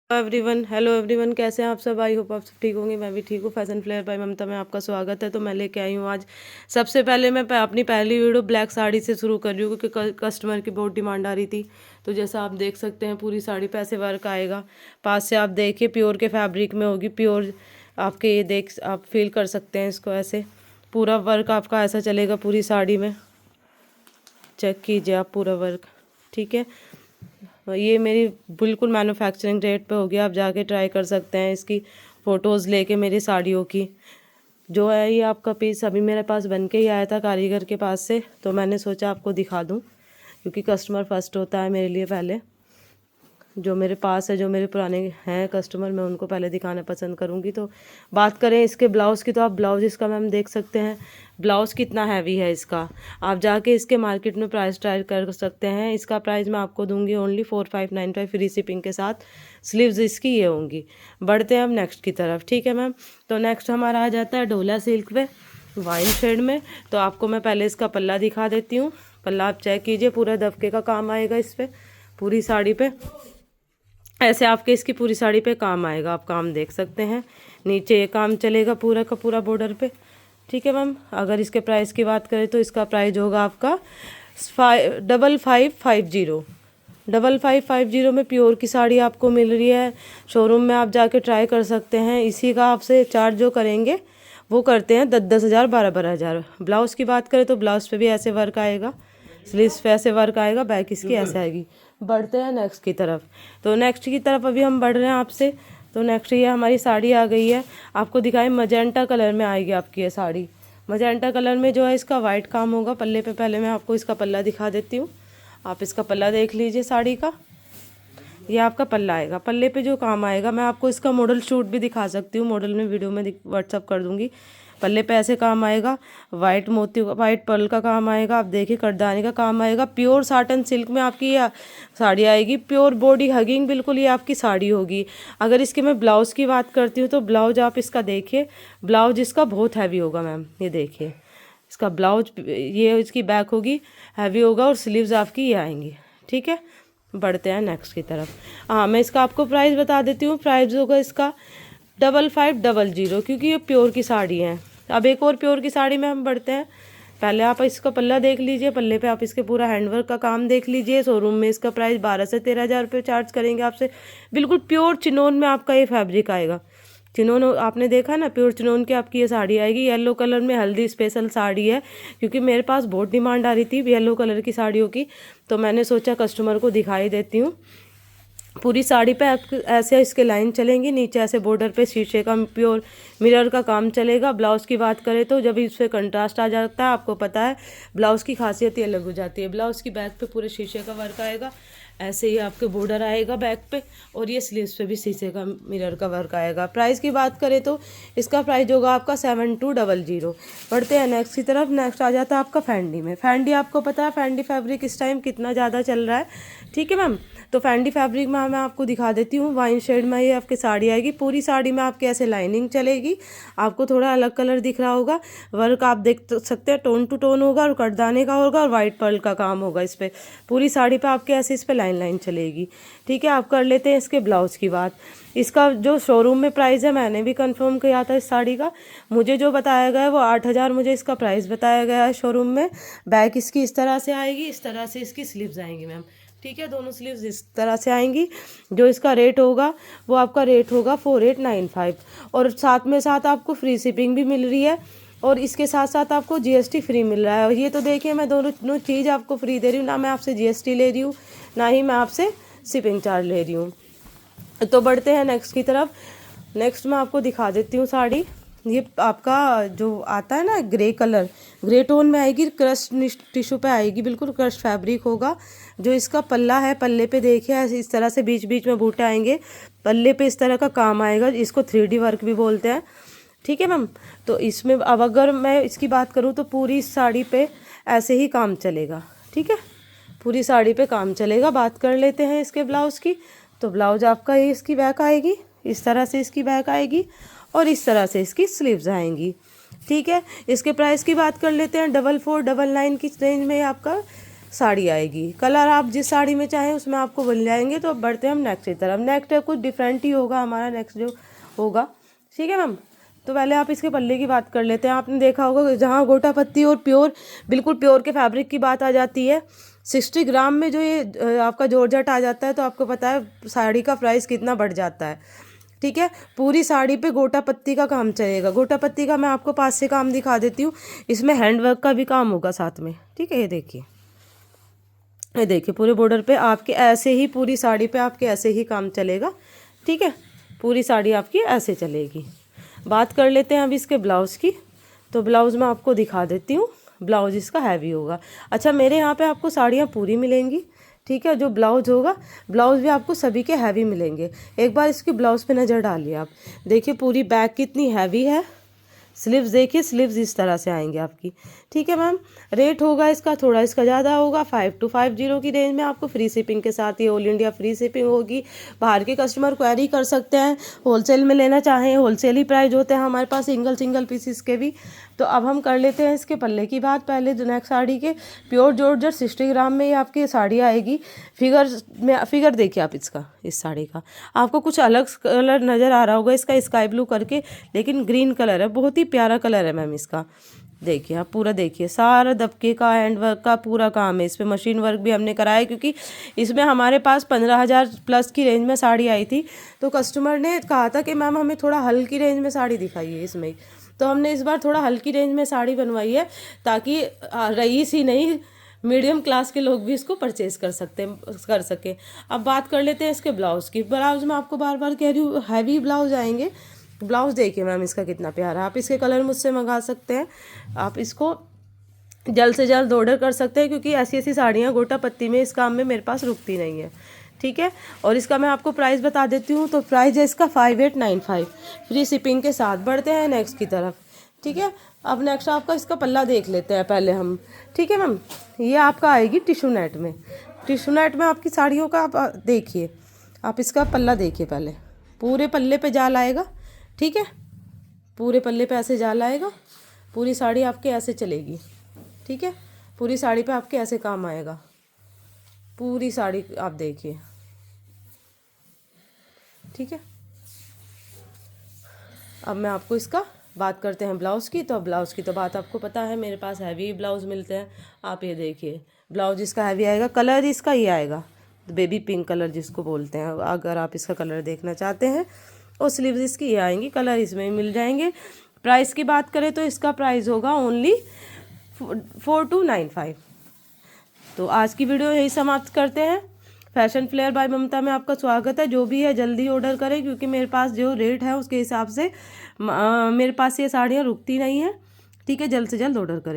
Hello everyone, कैसे हैं आप सब। आई होप आप सब ठीक होंगे। मैं भी ठीक हूँ। फैशन फ्लेयर बाय ममता में आपका स्वागत है। तो मैं लेके आई हूँ आज सबसे पहले मैं अपनी पहली वीडियो ब्लैक साड़ी से शुरू कर रही हूँ, क्योंकि कस्टमर की बहुत डिमांड आ रही थी। तो जैसा आप देख सकते हैं, पूरी साड़ी पे ऐसे वर्क आएगा। पास से आप देखिए, प्योर के फैब्रिक में होगी, प्योर आपके ये देख आप फील कर सकते हैं इसको। ऐसे पूरा वर्क आपका ऐसा चलेगा पूरी साड़ी में। चेक कीजिए आप पूरा वर्क, ठीक है। ये मेरी बिल्कुल मैन्युफैक्चरिंग रेट पे होगी, आप जाके ट्राई कर सकते हैं इसकी फ़ोटोज़ लेके मेरी साड़ियों की। जो है ये आपका पीस अभी मेरे पास बन के ही आया था कारीगर के पास से, तो मैंने सोचा आपको दिखा दूं, क्योंकि कस्टमर फर्स्ट होता है मेरे लिए। पहले जो मेरे पास है, जो मेरे पुराने हैं कस्टमर, मैं उनको पहले दिखाना पसंद करूंगी। तो बात करें इसके ब्लाउज़ की, तो आप ब्लाउज़ इसका मैम देख सकते हैं ब्लाउज़ कितना हैवी है इसका। आप जाके इसके मार्केट में प्राइस ट्राई कर सकते हैं। इसका प्राइस मैं आपको दूंगी ओनली 4595 फ्री शिपिंग के साथ। स्लीव्स इसकी ये होंगी। बढ़ते हैं हम नेक्स्ट की तरफ, ठीक है मैम। तो नेक्स्ट हमारा आ जाता है डोला सिल्क पे वाइन शेड में। तो आपको मैं पहले इसका पल्ला दिखा देती हूँ। पल्ला आप चेक कीजिए, पूरा दबके का काम आएगा इस पर, पूरी साड़ी पे ऐसे आपके इसकी पूरी साड़ी पे काम आएगा। आप काम देख सकते हैं, नीचे ये काम चलेगा पूरा का पूरा बॉर्डर पे, ठीक है मैम। अगर इसके प्राइस की बात करें तो इसका प्राइस होगा आपका 5550। 5550 में प्योर की साड़ी आपको मिल रही है। शोरूम में आप जाके ट्राई कर सकते हैं। इसी का आपसे चार्ज जो करेंगे वो करते हैं 10-10 हज़ार, 12-12 हज़ार। ब्लाउज़ की बात करें तो ब्लाउज़ पे भी ऐसे वर्क आएगा, स्लीव्स पे ऐसे वर्क आएगा, बैक इसकी ऐसे आएगी। बढ़ते हैं नेक्स्ट की तरफ। तो नेक्स्ट की तरफ अभी हम बढ़ रहे हैं आपसे। तो नेक्स्ट ये हमारी साड़ी आ गई है, आपको दिखाएं मजेंटा कलर में आएगी आपकी ये साड़ी। मजेंटा कलर में जो है इसका वाइट काम होगा पल्ले पे। पहले मैं आपको इसका पल्ला दिखा देती हूँ। आप इसका पल्ला देख लीजिए साड़ी का। ये आपका पल्ला आएगा। पल्ले पे जो काम आएगा, मैं आपको इसका मॉडल शूट भी दिखा सकती हूँ, मॉडल में वीडियो में व्हाट्सअप कर दूंगी। पल्ले पे ऐसे काम आएगा, वाइट मोती वाइट पर्ल का काम आएगा। आप देखिए करदाने का काम आएगा। प्योर साटन सिल्क में आपकी ये साड़ी आएगी, प्योर बॉडी हगिंग बिल्कुल ये आपकी साड़ी होगी। अगर इसके मैं ब्लाउज़ की बात करती हूँ तो ब्लाउज आप इसका देखिए, ब्लाउज इसका बहुत हैवी होगा मैम। ये देखिए इसका ब्लाउज, ये इसकी बैक होगी, हैवी होगा, और स्लीव्स आपकी ये आएंगी, ठीक है। बढ़ते हैं नेक्स्ट की तरफ। हाँ, मैं इसका आपको प्राइस बता देती हूँ। प्राइस होगा इसका 5500, क्योंकि ये प्योर की साड़ी है। अब एक और प्योर की साड़ी में हम बढ़ते हैं। पहले आप इसका पल्ला देख लीजिए, पल्ले पे आप इसके पूरा हैंडवर्क का काम देख लीजिए। शोरूम में इसका प्राइस 12 से 13 हज़ार रुपये चार्ज करेंगे आपसे। बिल्कुल प्योर चिनोन में आपका ये फैब्रिक आएगा। चिनोन आपने देखा ना, प्योर चिनोन की आपकी ये साड़ी आएगी। येलो कलर में हल्दी स्पेशल साड़ी है, क्योंकि मेरे पास बहुत डिमांड आ रही थी येलो कलर की साड़ियों की, तो मैंने सोचा कस्टमर को दिखाई देती हूँ। पूरी साड़ी पे ऐसे इसके लाइन चलेंगी, नीचे ऐसे बॉर्डर पे शीशे का प्योर मिरर का काम चलेगा। ब्लाउज़ की बात करें तो जब इस पर कंट्रास्ट आ जाता है, आपको पता है ब्लाउज़ की खासियत ही अलग हो जाती है। ब्लाउज़ की बैक पे पूरे शीशे का वर्क आएगा, ऐसे ही आपके बॉर्डर आएगा बैक पे, और ये स्लीव्स पे भी शीशे का मिरर का वर्क आएगा। प्राइस की बात करें तो इसका प्राइस होगा आपका 7200। बढ़ते हैं नेक्स्ट की तरफ। नेक्स्ट आ जाता है आपका फैंडी में। फैंडी आपको पता है फैंडी फैब्रिक इस टाइम कितना ज़्यादा चल रहा है, ठीक है मैम। तो फैंडी फैब्रिक में मैं आपको दिखा देती हूँ। वाइन शेड में ये आपकी साड़ी आएगी। पूरी साड़ी में आपके ऐसे लाइनिंग चलेगी। आपको थोड़ा अलग कलर दिख रहा होगा, वर्क आप देख सकते हैं, टोन टू टोन होगा, और कटदाने का होगा, और वाइट पर्ल का काम होगा इस पर। पूरी साड़ी पे आपके ऐसे इस पर लाइन लाइन चलेगी, ठीक है। आप कर लेते हैं इसके ब्लाउज़ की बात। इसका जो शोरूम में प्राइस है, मैंने भी कंफर्म किया था इस साड़ी का। मुझे जो बताया गया है वो 8000 मुझे इसका प्राइस बताया गया है शोरूम में। बैक इसकी इस तरह से आएगी, इस तरह से इसकी स्लीव्स आएंगी मैम, ठीक है। दोनों स्लीव्स इस तरह से आएंगी। जो इसका रेट होगा वो आपका रेट होगा 4895, और साथ आपको फ्री शिपिंग भी मिल रही है, और इसके साथ साथ आपको जीएसटी फ्री मिल रहा है। ये तो देखिए, मैं दोनों चीज़ आपको फ्री दे रही हूँ ना, मैं आपसे जीएसटी ले रही हूँ, ना ही मैं आपसे शिपिंग चार्ज ले रही हूँ। तो बढ़ते हैं नेक्स्ट की तरफ। नेक्स्ट मैं आपको दिखा देती हूँ साड़ी। ये आपका जो आता है ना ग्रे कलर, ग्रे टोन में आएगी, क्रश टिश्यू पे आएगी, बिल्कुल क्रश फैब्रिक होगा। जो इसका पल्ला है, पल्ले पे देखिए ऐसे इस तरह से बीच बीच में बूटे आएंगे, पल्ले पे इस तरह का काम आएगा। इसको 3D वर्क भी बोलते हैं, ठीक है मैम। तो इसमें अब अगर मैं इसकी बात करूँ तो पूरी साड़ी पे ऐसे ही काम चलेगा, ठीक है। पूरी साड़ी पे काम चलेगा। बात कर लेते हैं इसके ब्लाउज़ की। तो ब्लाउज आपका ये इसकी बैक आएगी, इस तरह से इसकी बैक आएगी, और इस तरह से इसकी स्लीव्स आएंगी, ठीक है। इसके प्राइस की बात कर लेते हैं। 4499 की रेंज में आपका साड़ी आएगी। कलर आप जिस साड़ी में चाहें उसमें आपको बन जाएंगे। तो अब बढ़ते हैं हम नेक्स्ट की तरफ। नेक्स्ट कुछ डिफरेंट ही होगा हमारा नेक्स्ट जो होगा, ठीक है मैम। तो पहले आप इसके पल्ले की बात कर लेते हैं। आपने देखा होगा जहाँ गोटा पत्ती और प्योर, बिल्कुल प्योर के फैब्रिक की बात आ जाती है, 60 ग्राम में जो ये आपका जॉर्जेट आ जाता है, तो आपको पता है साड़ी का प्राइस कितना बढ़ जाता है, ठीक है। पूरी साड़ी पे गोटा पत्ती का काम चलेगा। गोटा पत्ती का मैं आपको पास से काम दिखा देती हूँ। इसमें हैंडवर्क का भी काम होगा साथ में, ठीक है। ये देखिए, ये देखिए पूरे बॉर्डर पे आपके ऐसे ही, पूरी साड़ी पे आपके ऐसे ही काम चलेगा, ठीक है। पूरी साड़ी आपकी ऐसे चलेगी। बात कर लेते हैं अब इसके ब्लाउज़ की। तो ब्लाउज़ मैं आपको दिखा देती हूँ। ब्लाउज़ इसका हैवी होगा। अच्छा, मेरे यहाँ पे आपको साड़ियाँ पूरी मिलेंगी, ठीक है। जो ब्लाउज होगा, ब्लाउज भी आपको सभी के हैवी मिलेंगे। एक बार इसकी ब्लाउज पे नज़र डालिए आप, देखिए पूरी बैक कितनी हैवी है। स्लीव्स देखिए, स्लीव्स इस तरह से आएंगे आपकी, ठीक है मैम। रेट होगा इसका थोड़ा इसका ज़्यादा होगा, 5250 की रेंज में आपको फ्री शिपिंग के साथ ये ऑल इंडिया फ्री शिपिंग होगी। बाहर के कस्टमर क्वेरी कर सकते हैं, होलसेल में लेना चाहें होलसेल ही प्राइस होते हैं हमारे पास, सिंगल पीसीस के भी। तो अब हम कर लेते हैं इसके पल्ले की बात। पहले जो नेक्स्ट साड़ी के प्योर जॉर्जेट 60 ग्राम में ये आपकी साड़ी आएगी। फिगर देखिए आप इसका, इस साड़ी का आपको कुछ अलग कलर नज़र आ रहा होगा इसका, स्काई ब्लू करके, लेकिन ग्रीन कलर है, बहुत ही प्यारा कलर है मैम इसका। देखिए आप पूरा देखिए, सारा दबके का हैंड वर्क का पूरा काम है। इस पर मशीन वर्क भी हमने कराया, क्योंकि इसमें हमारे पास 15,000 प्लस की रेंज में साड़ी आई थी। तो कस्टमर ने कहा था कि मैम हमें थोड़ा हल्की रेंज में साड़ी दिखाइए इसमें। तो हमने इस बार थोड़ा हल्की रेंज में साड़ी बनवाई है, ताकि रईस ही नहीं, मीडियम क्लास के लोग भी इसको परचेज कर सकें। अब बात कर लेते हैं इसके ब्लाउज़ की। ब्लाउज़ में आपको बार बार कह रही हूँ, हैवी ब्लाउज आएंगे। ब्लाउज़ देखिए मैम इसका कितना प्यारा। आप इसके कलर मुझसे मंगा सकते हैं। आप इसको जल्द से जल्द ऑर्डर कर सकते हैं, क्योंकि ऐसी ऐसी साड़ियाँ गोटा पत्ती में इस काम में मेरे पास रुकती नहीं है, ठीक है। और इसका मैं आपको प्राइस बता देती हूँ। तो प्राइस है इसका 5895 फ्री शिपिंग के साथ। बढ़ते हैं नेक्स्ट की तरफ, ठीक है। अब नेक्स्ट आपका इसका पल्ला देख लेते हैं पहले हम, ठीक है मैम। ये आपका आएगी टिशू नेट में। टिशू नेट में आपकी साड़ियों का आप देखिए, आप इसका पल्ला देखिए पहले। पूरे पल्ले पे जाल आएगा, ठीक है। पूरे पल्ले पे ऐसे जाल आएगा। पूरी साड़ी आपके ऐसे चलेगी, ठीक है। पूरी साड़ी पे आपके ऐसे काम आएगा। पूरी साड़ी आप देखिए, ठीक है। अब मैं आपको इसका बात करते हैं ब्लाउज़ की। तो ब्लाउज़ की तो बात आपको पता है, मेरे पास हैवी ब्लाउज़ मिलते हैं। आप ये देखिए, ब्लाउज इसका हैवी आएगा। कलर इसका ये आएगा, बेबी पिंक कलर जिसको बोलते हैं, अगर आप इसका कलर देखना चाहते हैं। और स्लीव्स इसकी ये आएंगी, कलर इसमें मिल जाएंगे। प्राइस की बात करें तो इसका प्राइस होगा ओनली 4295। तो आज की वीडियो यही समाप्त करते हैं। फैशन फ्लेयर बाय ममता में आपका स्वागत है। जो भी है जल्दी ऑर्डर करें, क्योंकि मेरे पास जो रेट है उसके हिसाब से मेरे पास ये साड़ियाँ रुकती नहीं हैं, ठीक है। जल्द से जल्द ऑर्डर करें।